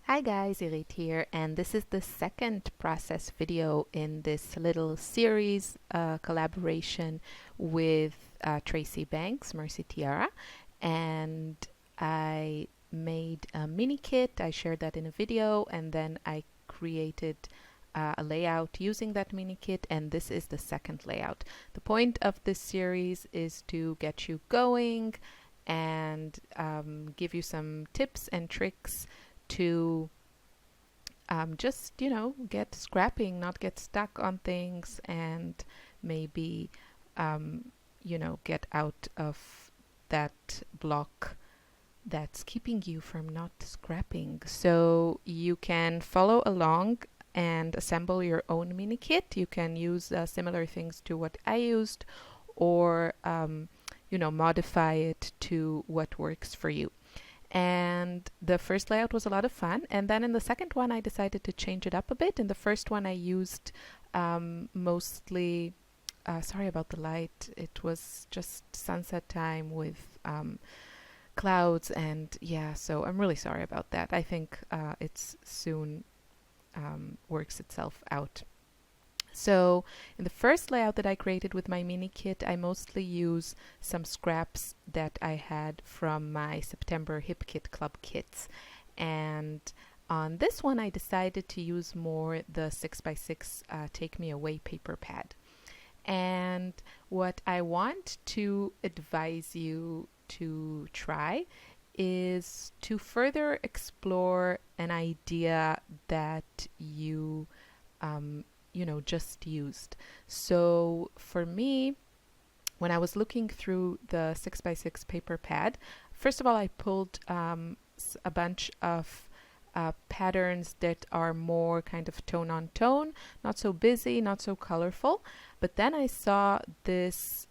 Hi guys, Irit here, and this is the second process video in this little series collaboration with Tracy Banks, Mercy Tiara, and I made a mini kit. I shared that in a video, and then I created a layout using that mini kit, and this is the second layout. The point of this series is to get you going and give you some tips and tricks to just, get scrapping, not get stuck on things, and maybe, get out of that block that's keeping you from not scrapping. So you can follow along and assemble your own mini kit. You can use similar things to what I used, or modify it to what works for you. And the first layout was a lot of fun, and then in the second one I decided to change it up a bit. In the first one I used mostly sorry about the light, it was just sunset time with clouds, and yeah, so I'm really sorry about that. I think it's soon works itself out. So in the first layout that I created with my mini kit, I mostly use some scraps that I had from my September Hip Kit Club kits. And on this one, I decided to use more the 6x6 Take Me Away paper pad. And what I want to advise you to try is to further explore an idea that you just used. So for me, when I was looking through the 6x6 paper pad, first of all, I pulled a bunch of patterns that are more kind of tone on tone, not so busy, not so colorful. But then I saw this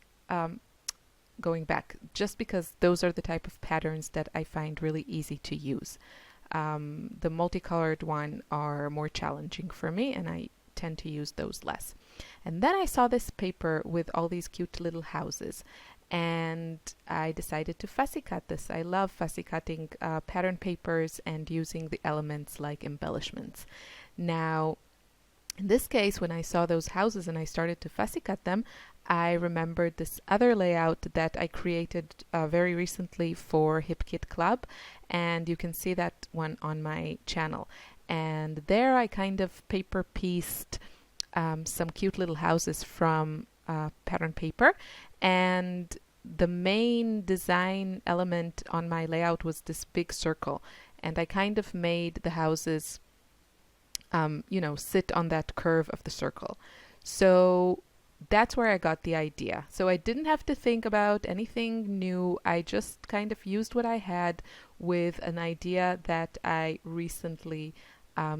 going back, just because those are the type of patterns that I find really easy to use. The multicolored one are more challenging for me, and I tend to use those less. And then I saw this paper with all these cute little houses, and I decided to fussy cut this. I love fussy cutting pattern papers and using the elements like embellishments. Now, in this case, when I saw those houses and I started to fussy cut them, I remembered this other layout that I created very recently for Hip Kit Club, and you can see that one on my channel. And there I kind of paper pieced some cute little houses from pattern paper, and the main design element on my layout was this big circle, and I kind of made the houses sit on that curve of the circle. So that's where I got the idea. So I didn't have to think about anything new. I just kind of used what I had with an idea that I recently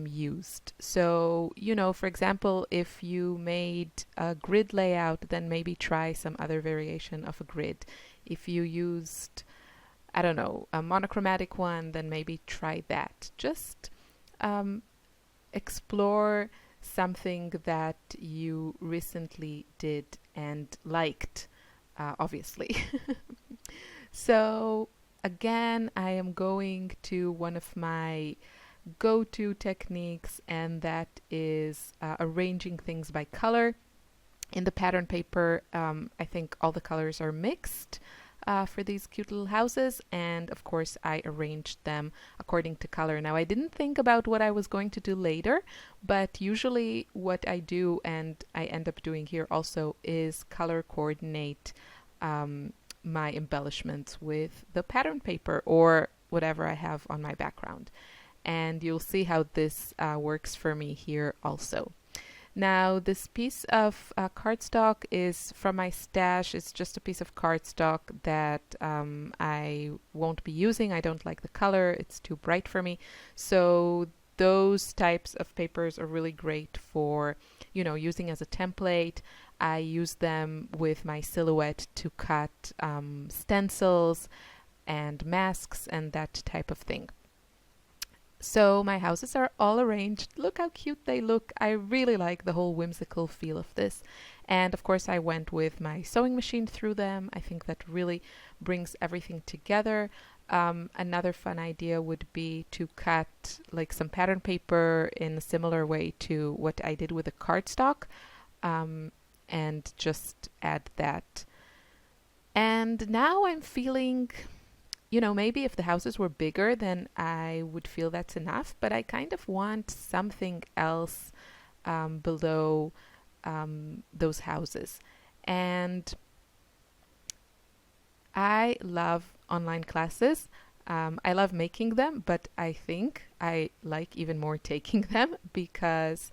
used. So, for example, if you made a grid layout, then maybe try some other variation of a grid. If you used, I don't know, a monochromatic one, then maybe try that. Just explore something that you recently did and liked, obviously. So again, I am going to one of my go-to techniques, and that is arranging things by color. In the pattern paper, I think all the colors are mixed for these cute little houses, and of course I arranged them according to color. Now, I didn't think about what I was going to do later, but usually what I do, and I end up doing here also, is color coordinate my embellishments with the pattern paper or whatever I have on my background. And you'll see how this works for me here also. Now, this piece of cardstock is from my stash. It's just a piece of cardstock that I won't be using. I don't like the color. It's too bright for me. So those types of papers are really great for, using as a template. I use them with my silhouette to cut stencils and masks and that type of thing. So my houses are all arranged. Look how cute they look. I really like the whole whimsical feel of this. And of course I went with my sewing machine through them. I think that really brings everything together. Another fun idea would be to cut like some pattern paper in a similar way to what I did with the cardstock, and just add that. And now I'm feeling, maybe if the houses were bigger, then I would feel that's enough, but I kind of want something else below those houses. And I love online classes. I love making them, but I think I like even more taking them because,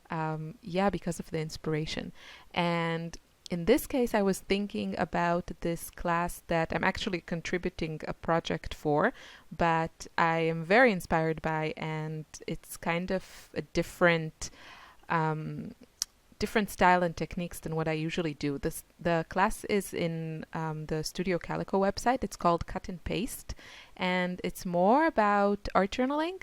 because of the inspiration. And in this case, I was thinking about this class that I'm actually contributing a project for, but I am very inspired by, and it's kind of a different style and techniques than what I usually do. The class is in the Studio Calico website. It's called Cut and Paste, and it's more about art journaling,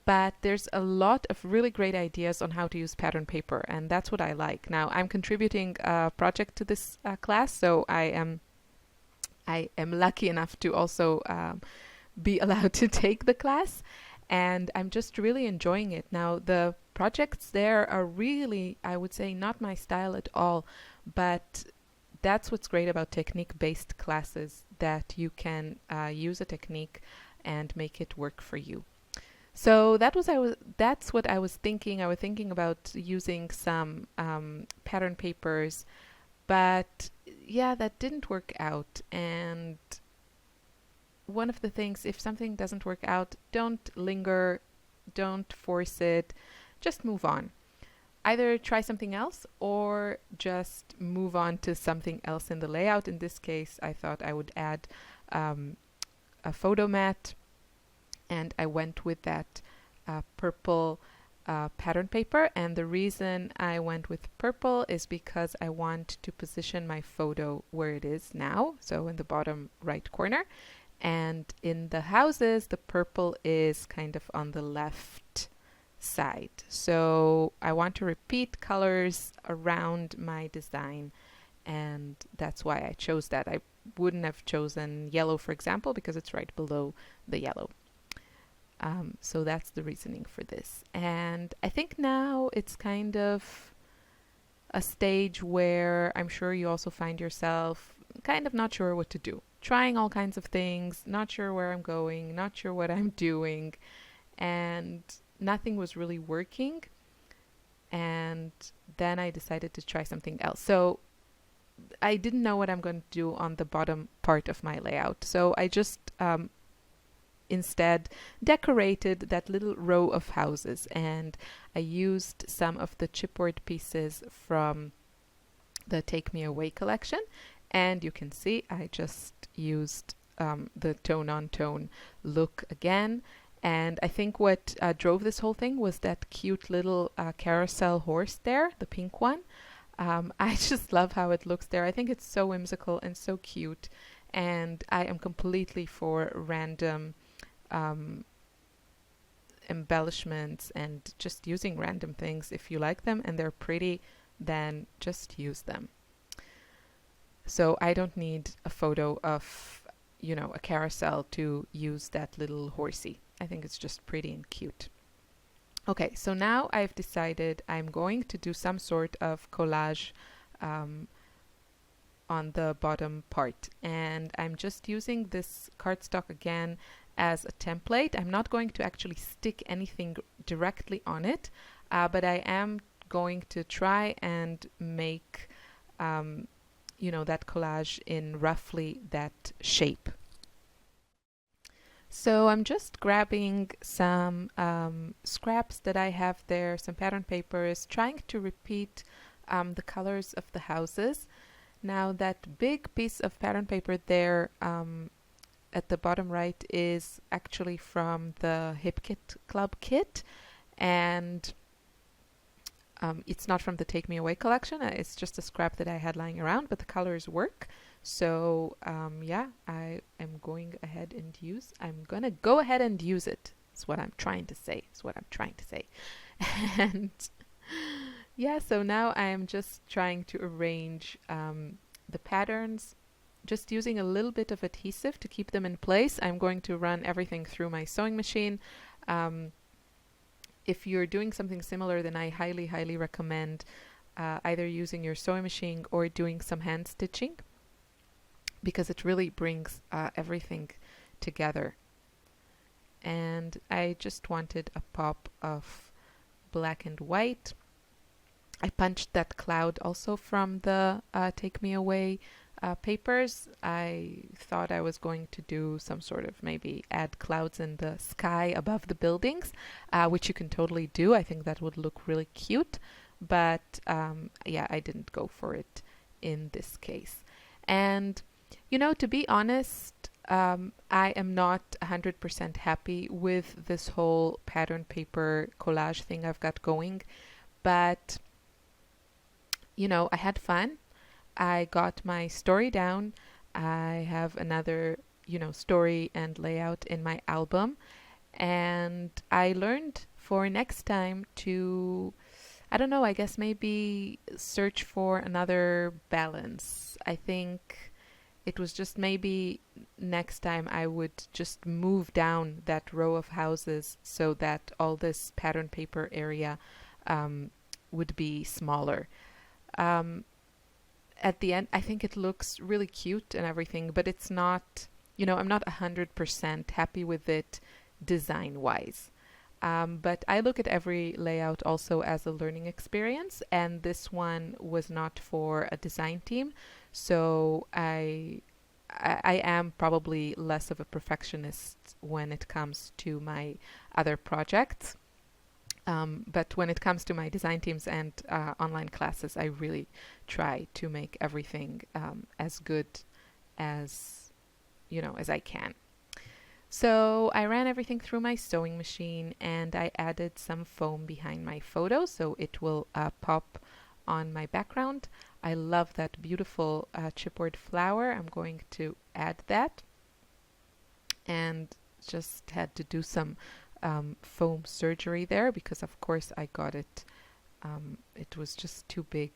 but there's a lot of really great ideas on how to use pattern paper, and that's what I like. Now, I'm contributing a project to this class, so I am lucky enough to also be allowed to take the class, and I'm just really enjoying it. Now, the projects there are really, I would say, not my style at all, but that's what's great about technique-based classes, that you can use a technique and make it work for you. So that's what I was thinking. I was thinking about using some pattern papers, but yeah, that didn't work out. And one of the things, if something doesn't work out, don't linger, don't force it, just move on. Either try something else or just move on to something else in the layout. In this case, I thought I would add a photo mat, and I went with that purple pattern paper. And the reason I went with purple is because I want to position my photo where it is now, so in the bottom right corner. And in the houses, the purple is kind of on the left side. So I want to repeat colors around my design, and that's why I chose that. I wouldn't have chosen yellow, for example, because it's right below the yellow. So that's the reasoning for this. And I think now it's kind of a stage where I'm sure you also find yourself kind of not sure what to do. Trying all kinds of things, not sure where I'm going, not sure what I'm doing, and nothing was really working. And then I decided to try something else. So I didn't know what I'm going to do on the bottom part of my layout. So I just instead decorated that little row of houses, and I used some of the chipboard pieces from the Take Me Away collection, and you can see I just used the tone-on-tone look again. And I think what drove this whole thing was that cute little carousel horse there, the pink one. I just love how it looks there. I think it's so whimsical and so cute, and I am completely for random embellishments and just using random things. If you like them and they're pretty, then just use them. So I don't need a photo of, a carousel to use that little horsey. I think it's just pretty and cute. Okay, so now I've decided I'm going to do some sort of collage on the bottom part, and I'm just using this cardstock again as a template. I'm not going to actually stick anything directly on it, but I am going to try and make that collage in roughly that shape. So I'm just grabbing some scraps that I have there, some pattern papers, trying to repeat the colors of the houses. Now that big piece of pattern paper there at the bottom right is actually from the Hip Kit Club kit, and it's not from the Take Me Away collection. It's just a scrap that I had lying around, but the colors work. So I am going ahead and I'm gonna go ahead and use it. That's what I'm trying to say. And yeah, so now I'm just trying to arrange the patterns just using a little bit of adhesive to keep them in place. I'm going to run everything through my sewing machine. If you're doing something similar, then I highly, highly recommend either using your sewing machine or doing some hand stitching, because it really brings everything together. And I just wanted a pop of black and white. I punched that cloud also from the Take Me Away papers. I thought I was going to do some sort of maybe add clouds in the sky above the buildings, which you can totally do. I think that would look really cute. But yeah, I didn't go for it in this case. And, you know, to be honest, I am not 100% happy with this whole pattern paper collage thing I've got going. But, you know, I had fun. I got my story down. I have another, you know, story and layout in my album. And I learned for next time to, I don't know, I guess maybe search for another balance. I think it was just maybe next time I would just move down that row of houses so that all this pattern paper area would be smaller. At the end, I think it looks really cute and everything, but it's not, you know, I'm not 100% happy with it design-wise. But I look at every layout also as a learning experience, and this one was not for a design team, so I am probably less of a perfectionist when it comes to my other projects. But when it comes to my design teams and online classes, I really try to make everything as good as, you know, as I can. So I ran everything through my sewing machine, and I added some foam behind my photo so it will pop on my background. I love that beautiful chipboard flower. I'm going to add that, and just had to do some foam surgery there because of course I got it. It was just too big,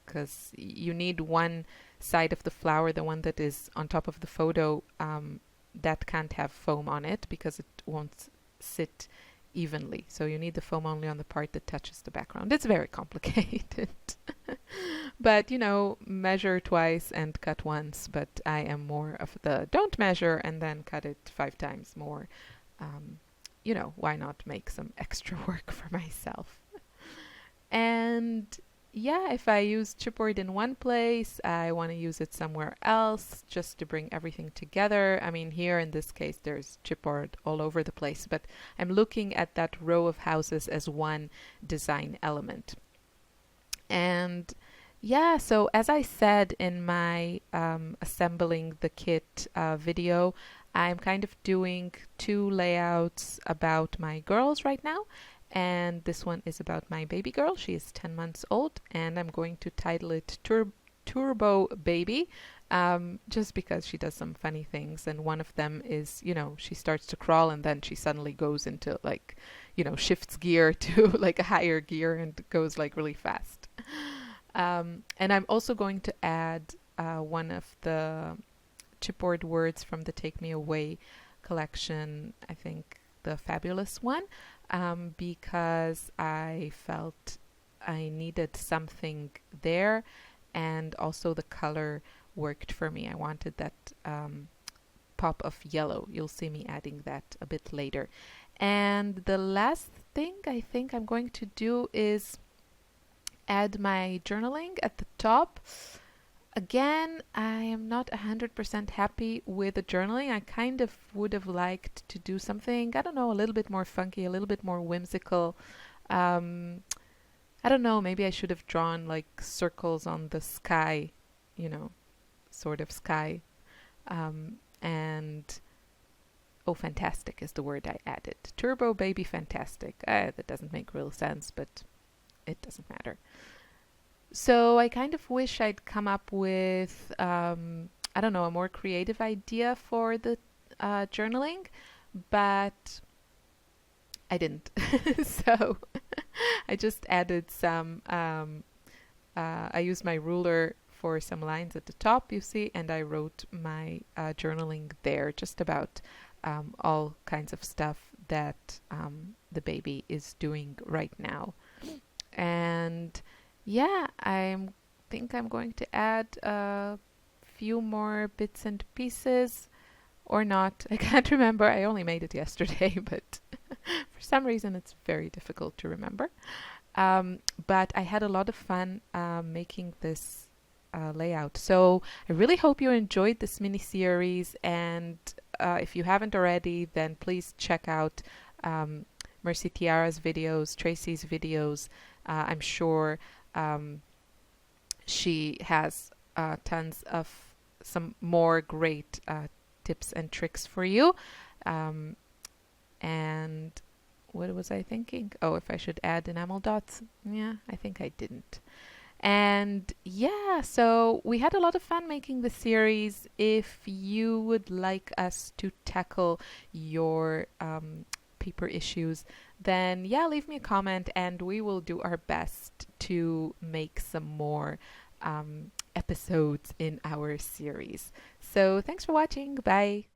because you need one side of the flower, the one that is on top of the photo, that can't have foam on it because it won't sit evenly. So you need the foam only on the part that touches the background. It's very complicated. But, you know, measure twice and cut once. But I am more of the don't measure and then cut it 5 times more. You know, why not make some extra work for myself? And yeah, if I use chipboard in one place, I want to use it somewhere else just to bring everything together. I mean, here in this case, there's chipboard all over the place, but I'm looking at that row of houses as one design element. And yeah, so as I said in my assembling the kit video, I'm kind of doing 2 layouts about my girls right now. And this one is about my baby girl. She is 10 months old, and I'm going to title it Turbo Baby, just because she does some funny things. And one of them is, you know, she starts to crawl and then she suddenly goes into like, you know, shifts gear to like a higher gear and goes like really fast. And I'm also going to add one of the chipboard words from the Take Me Away collection, I think the fabulous one, because I felt I needed something there, and also the color worked for me. I wanted that pop of yellow. You'll see me adding that a bit later. And the last thing I think I'm going to do is add my journaling at the top. Again, I am not 100% happy with the journaling. I kind of would have liked to do something, I don't know, a little bit more funky, a little bit more whimsical. I don't know, maybe I should have drawn like circles on the sky, you know, sort of sky. And, oh, fantastic is the word I added. Turbo Baby Fantastic. That doesn't make real sense, but it doesn't matter. So I kind of wish I'd come up with, I don't know, a more creative idea for the journaling, but I didn't. So I just added some, I used my ruler for some lines at the top, you see, and I wrote my journaling there, just about all kinds of stuff that the baby is doing right now. And yeah, I think I'm going to add a few more bits and pieces, or not. I can't remember. I only made it yesterday, but for some reason it's very difficult to remember. But I had a lot of fun making this layout. So I really hope you enjoyed this mini series, and if you haven't already, then please check out Mercy Tiara's videos, Tracy's videos. I'm sure she has tons of some more great tips and tricks for you. And what was I thinking? Oh, if I should add enamel dots. Yeah, I think I didn't. And yeah, so we had a lot of fun making the series. If you would like us to tackle your paper issues, then yeah, leave me a comment and we will do our best to make some more episodes in our series. So thanks for watching. Bye.